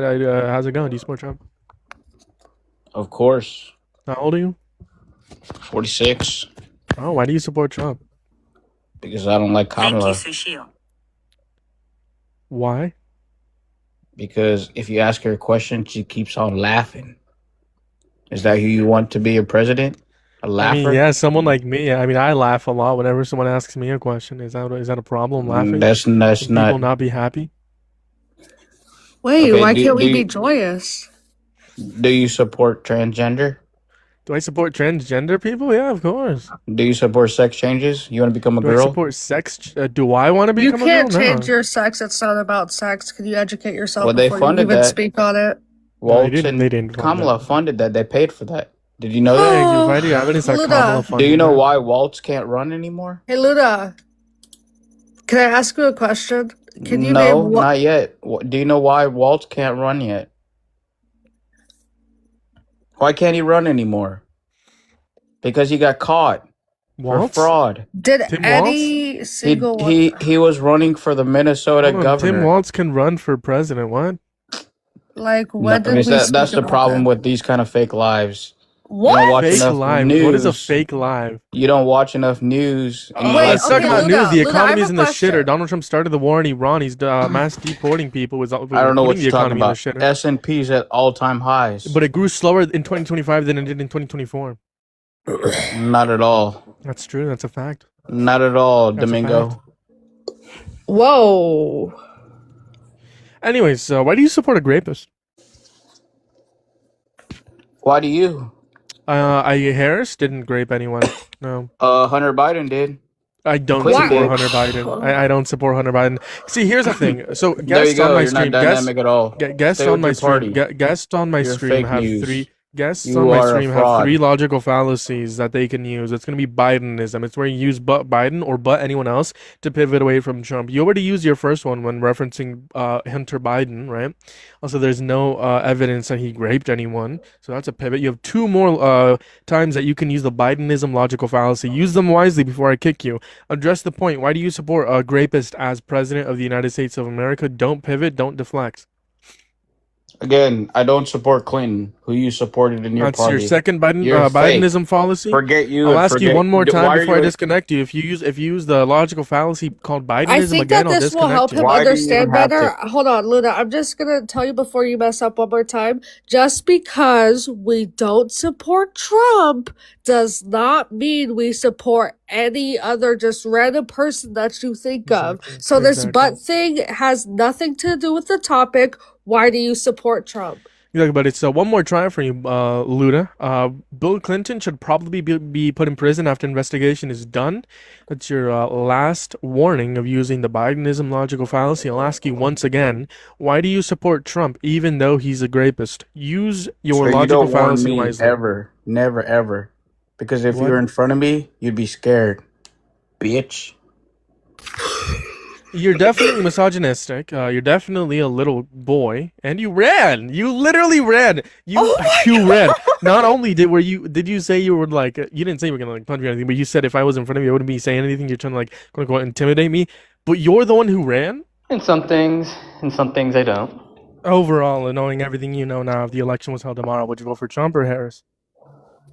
How's it going? Do you support Trump? Of course. How old are you? 46. Oh, why do you support Trump? Because I don't like Kamala. Why? Because if you ask her a question, she keeps on laughing. Is that who you want to be a president? A laugher? Yeah, someone like me. I mean, I laugh a lot whenever someone asks me a question. Is that a problem? Laughing? That's Should people not. not be happy? Wait, Okay, why can't we be joyous? do you support transgender? Do I support transgender people? Yeah, of course. Do you support sex changes? You want to become a Do I girl? support sex? Do I want to You become a girl? can't change No. your sex. It's not about sex. Can you educate yourself Well, they before you funded even that. speak on it? No, they Waltz didn't. They and didn't fund Kamala that. funded that. They paid for that. Did you know that? Hey, if I do evidence that Kamala Luda. funded Do you know that. why Waltz can't run anymore? Hey, Luda. Can I ask you a question? Can you name No, what? not yet. Do you know why Waltz can't run yet? Why can't he run anymore? Because he got caught for Waltz? fraud. Did Tim any single one? He was running for the Minnesota Hold on, Tim governor. Waltz can run for president. What? Like, No, when I did mean, we that's speak the about problem that? with these kind of fake lives. You don't What? watch Fake enough live. What is a news. fake live? You don't watch enough news. And you Wait, Let's talk okay, about news. Luda, The Luda, I have economy's a in the shitter. question. Donald Trump started the war in Iran. He's mass deporting people. I don't know what putting the you're talking economy in the about. shitter. S&P's at all-time highs. But it grew slower in 2025 than it did in 2024. Not at all. That's true. That's a fact. Not at all, That's a Domingo. fact. Whoa. Anyways, why do you support a rapist? Why do you? Harris didn't grape anyone. No. Hunter Biden did. I don't Clinton support did. Hunter Biden. I don't support Hunter Biden. See, here's the thing. So There you guests on go. my You're not stream, dynamic at all. guests Stay on with my your stream, party. guests on my You're stream fake have news. guests You on my are a stream have fraud. three logical fallacies that they can use. It's gonna be Bidenism. It's where you use but Biden or but anyone else to pivot away from Trump. You already used your first one when referencing Hunter Biden, right? Also, there's no evidence that he raped anyone, so that's a pivot. You have two more times that you can use the Bidenism logical fallacy. Use them wisely before I kick you. Address the point. Why do you support a rapist as president of the United States of America? Don't pivot. Don't deflect. Again, I don't support Clinton, who you supported in your That's your party. second You're fake. Bidenism fallacy. Forget you I'll and ask you forget. one more time Why are before I you? disconnect you. If you use the logical fallacy called I Bidenism think again, that I'll this will help disconnect you. him Why do you understand even have better. to? Hold on, Luna. I'm just gonna tell you before you mess up one more time. Just because we don't support Trump does not mean we support any other just random person that you think of. Exactly. So this Exactly. butt thing has nothing to do with the topic. Why do you support Trump? Yeah, but it's one more try for you, Luda. Bill Clinton should probably be put in prison after investigation is done. That's your last warning of using the Bidenism logical fallacy. I'll ask you once again, why do you support Trump even though he's a rapist? Use your So you logical don't warn fallacy me wisely. ever, never, ever, because if you What? were in front of me, you'd be scared, bitch. You're definitely misogynistic. You're definitely a little boy, and you ran. You literally ran. Oh my You ran. Not only did you say you were like you didn't say you were gonna like punch me or anything, but you said if I was in front of you, I wouldn't be saying anything. You're trying to like quote unquote intimidate me, but you're the one who ran. In some things I don't. Overall, and knowing everything you know now, if the election was held tomorrow, would you vote for Trump or Harris?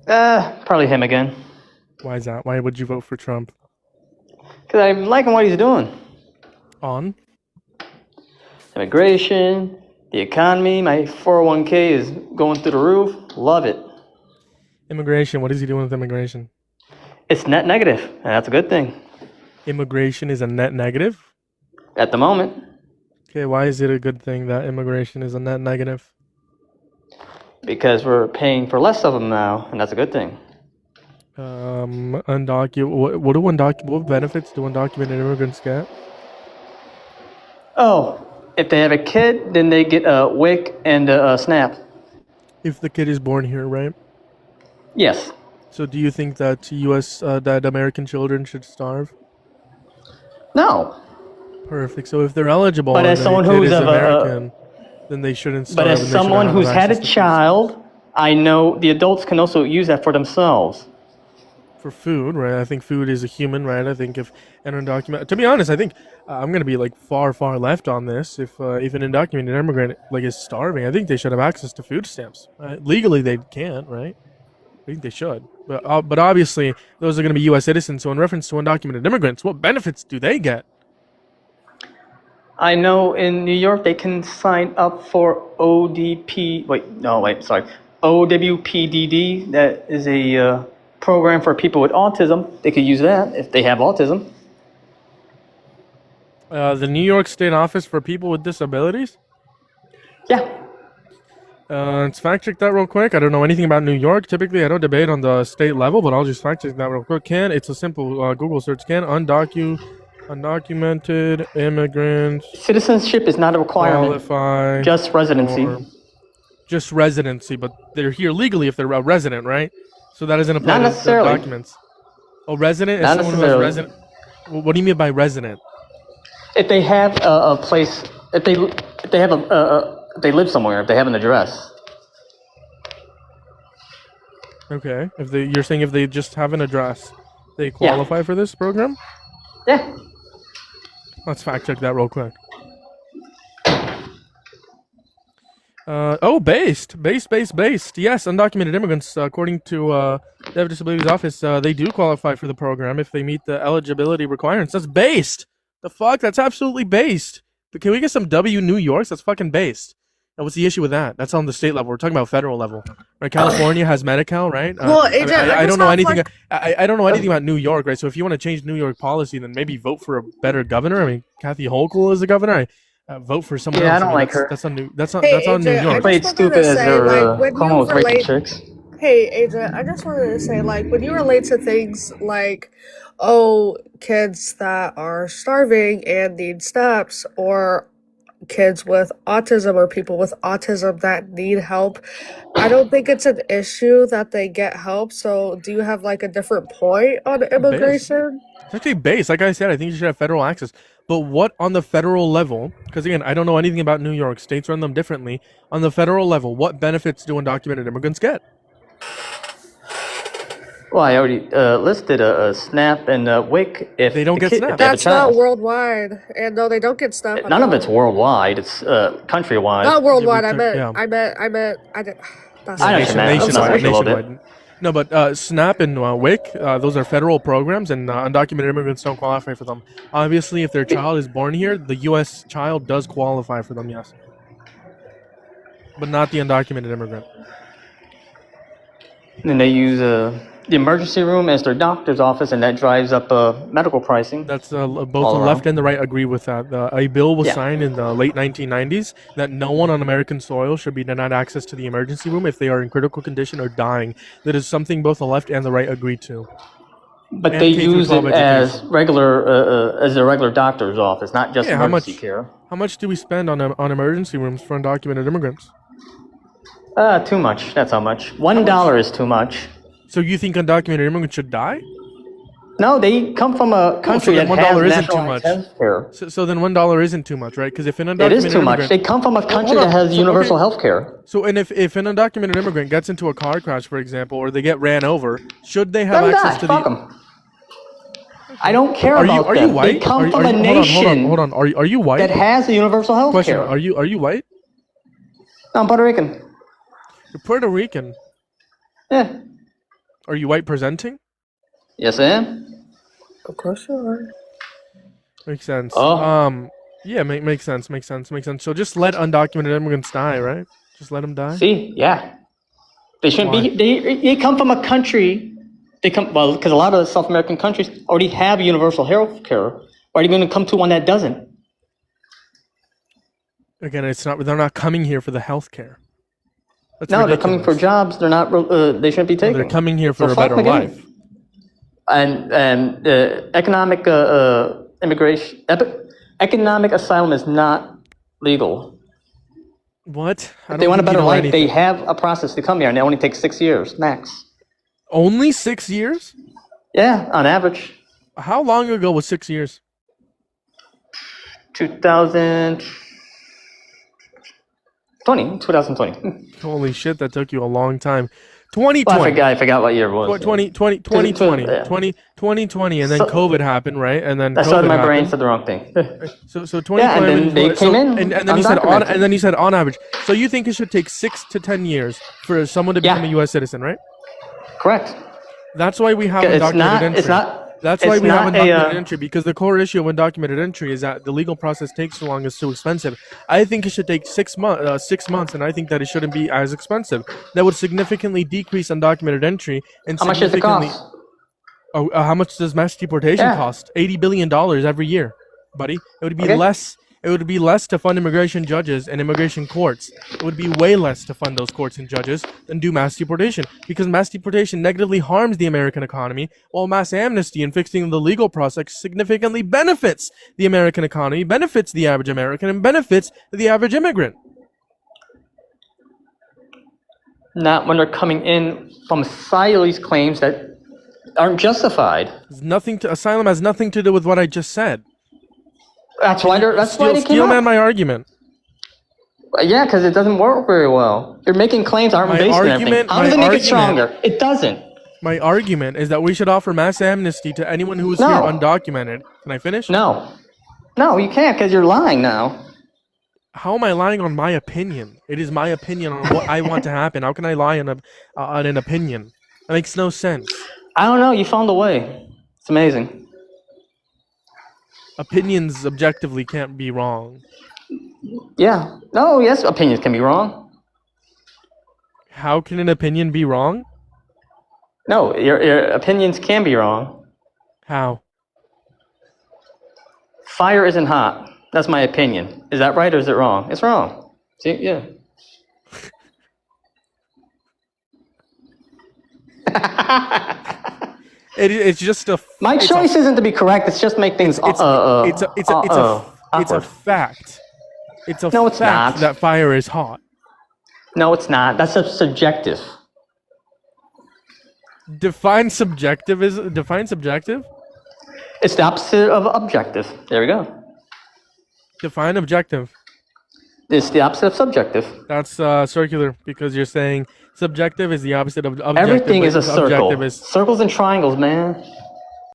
Probably him again. Why is that? Why would you vote for Trump? Because I'm liking what he's doing. On? Immigration, the economy, my 401k is going through the roof. Love it. Immigration. What is he doing with immigration? It's net negative, and that's a good thing Immigration is a net negative. at the moment. Okay, why is it a good thing that immigration is a net negative? Because we're paying for less of them now, and that's a good thing. What benefits do undocumented immigrants get? Oh, if they have a kid, then they get a WIC and a SNAP. If the kid is born here, right? Yes. So do you think that that American children should starve? No. Perfect. So if they're eligible But and as the someone kid who's is of a- American, then they shouldn't starve. But as and they shouldn't someone have who's had a access to food. child, I know the adults can also use that for themselves. for food, right? I think food is a human, right? I think if an undocumented, to be honest, I think I'm gonna be like far, far left on this. If an undocumented immigrant like is starving, I think they should have access to food stamps. Right? Legally, they can't, right? I think they should, but obviously those are gonna be U.S. citizens. So in reference to undocumented immigrants, what benefits do they get? I know in New York they can sign up for ODP. Sorry, OWPDD. That is a program for people with autism. They could use that if they have autism. The New York State Office for People with Disabilities. Yeah. Let's fact check that real quick. I don't know anything about New York. Typically, I don't debate on the state level, but I'll just fact check that real quick. It's a simple Google search. Can undocumented immigrants Citizenship is not a requirement. qualify Just residency. for just residency? But they're here legally if they're a resident, right? So that doesn't apply Not to the necessarily. documents. Oh, resident is Not someone who has necessarily. resident. What do you mean by resident? If they have a place, if they have if they live somewhere, if they have an address. Okay, you're saying if they just have an address, they qualify for this program? Yeah. Let's fact check that real quick. Based. Yes, undocumented immigrants, according to the Disabilities Office, they do qualify for the program if they meet the eligibility requirements. That's based. The fuck? That's absolutely based. But can we get some W New Yorks? That's fucking based. Now, what's the issue with that? That's on the state level. We're talking about federal level. Right? California has Medi-Cal, right? Well, AJ, I don't just know have, anything. like- I don't know anything about New York, right? So if you want to change New York policy, then maybe vote for a better governor. I mean, Kathy Hochul is the governor. Vote for someone Yeah, else. I don't like her. That's on New. That's on. Hey, That's on AJ, New I York. Played just wanted stupid to as say, their like, when you homos raping relate, chicks. hey, AJ, I just wanted to say, like, when you relate to things like, oh, kids that are starving and need steps, or kids with autism or people with autism that need help, I don't think it's an issue that they get help. So, do you have like a different point on immigration? It's actually based. Like I said, I think you should have federal access. But what on the federal level? Because again, I don't know anything about New York. States run them differently. On the federal level, what benefits do undocumented immigrants get? Well, I already listed a SNAP and a WIC if They don't the get kid, SNAP. if they have a That's not child. worldwide, and no, they don't get stuff. at None of all. it's worldwide. It's countrywide. Not worldwide. Yeah, I meant. I did. That's I know not- what you meant. I'm sorry. Switch a little bit. No, but SNAP and WIC, those are federal programs, and undocumented immigrants don't qualify for them. Obviously, if their child is born here, the U.S. child does qualify for them, yes. But not the undocumented immigrant. And they use the emergency room as their doctor's office, and that drives up medical pricing. That's both All the around. left and the right agree with that. A bill was Yeah. signed in the late 1990s that no one on American soil should be denied access to the emergency room if they are in critical condition or dying. That is something both the left and the right agree to. But And they K through use 12 it as education. regular as a regular doctor's office, not just Yeah, how emergency much? care. How much do we spend on emergency rooms for undocumented immigrants? Too much. That's how much. $1 is too much. So you think undocumented immigrants should die? No, they come from a country then that $1 has isn't too nationalized much. health care. So then $1 isn't too much, right? Because if an undocumented It is too much. They immigrant, come from a country hold that on. has So, universal okay. health care. So and if an undocumented immigrant gets into a car crash, for example, or they get ran over, should they have Let them access die. to Fuck the? 'em. I don't care Are you about are them. you white? They come Are from you, a hold nation on. Are you white? that has a universal health Question: care. Are you white? I'm Puerto Rican. You're Puerto Rican. Yeah. Are you white presenting? Yes, I am. Of course you are. Makes sense. Oh. Yeah, makes sense. So just let undocumented immigrants die, right? Just let them die. See, yeah. They shouldn't Why? be. They come from a country. They come because a lot of the South American countries already have universal health care. Why are you going to come to one that doesn't? Again, it's not. They're not coming here for the health care. No, they're coming for jobs. They're not. They shouldn't be taken. They're coming here for So a fuck better the game. life. And economic immigration, economic asylum is not legal. What? I If they don't want a think you better know life, anything. they have a process to come here, and it only takes 6 years max. Only 6 years? Yeah, on average. How long ago was 6 years? 2020. Holy shit, that took you a long time 2020. Well, I forgot what year it was. 2020, Yeah. 2020, and then So- COVID happened, right? And then That's why COVID my brain happened. said the wrong thing. So 2020, Yeah, and then they came in and then you said on, undocumented. and then you said on average. So you think it should take 6 to 10 years for someone to Yeah. become a U.S. citizen, right? Correct. That's why we have It's undocumented not. entry. It's not. That's why it's we have not undocumented entry, because the core issue of undocumented entry is that the legal process takes too long, it's too expensive. I think it should take 6 months, and I think that it shouldn't be as expensive. That would significantly decrease undocumented entry and How much does it significantly. cost? Oh, how much does mass deportation Yeah. cost? $80 billion every year, buddy. It would be Okay. less. It would be less to fund immigration judges and immigration courts. It would be way less to fund those courts and judges than do mass deportation, because mass deportation negatively harms the American economy, while mass amnesty and fixing the legal process significantly benefits the American economy, benefits the average American, and benefits the average immigrant. Not when they're coming in from asylum claims that aren't justified. Asylum has nothing to do with what I just said. That's why they came Steel man up. my argument. Yeah, because it doesn't work very well. They're making claims aren't My based on everything. argument- How my does it make it argument- stronger? It doesn't. My argument is that we should offer mass amnesty to anyone who is No. here undocumented. Can I finish? No. No, you can't because you're lying now. How am I lying on my opinion? It is my opinion on what I want to happen. How can I lie on an opinion? That makes no sense. I don't know. You found a way. It's amazing. Opinions objectively can't be wrong. Yeah. No, yes, opinions can be wrong. How can an opinion be wrong? No, your opinions can be wrong. How? Fire isn't hot. That's my opinion. Is that right or is it wrong? It's wrong. See, yeah. It's just a. My it's choice isn't to be correct. It's just make things It's a fact. It's a No, it's fact not. that fire is hot. No, it's not. That's subjective. Define subjective. It's the opposite of objective. There we go. Define objective. It's the opposite of subjective. That's circular, because you're saying subjective is the opposite of objective. Everything but is a circle. objective is- Circles and triangles, man.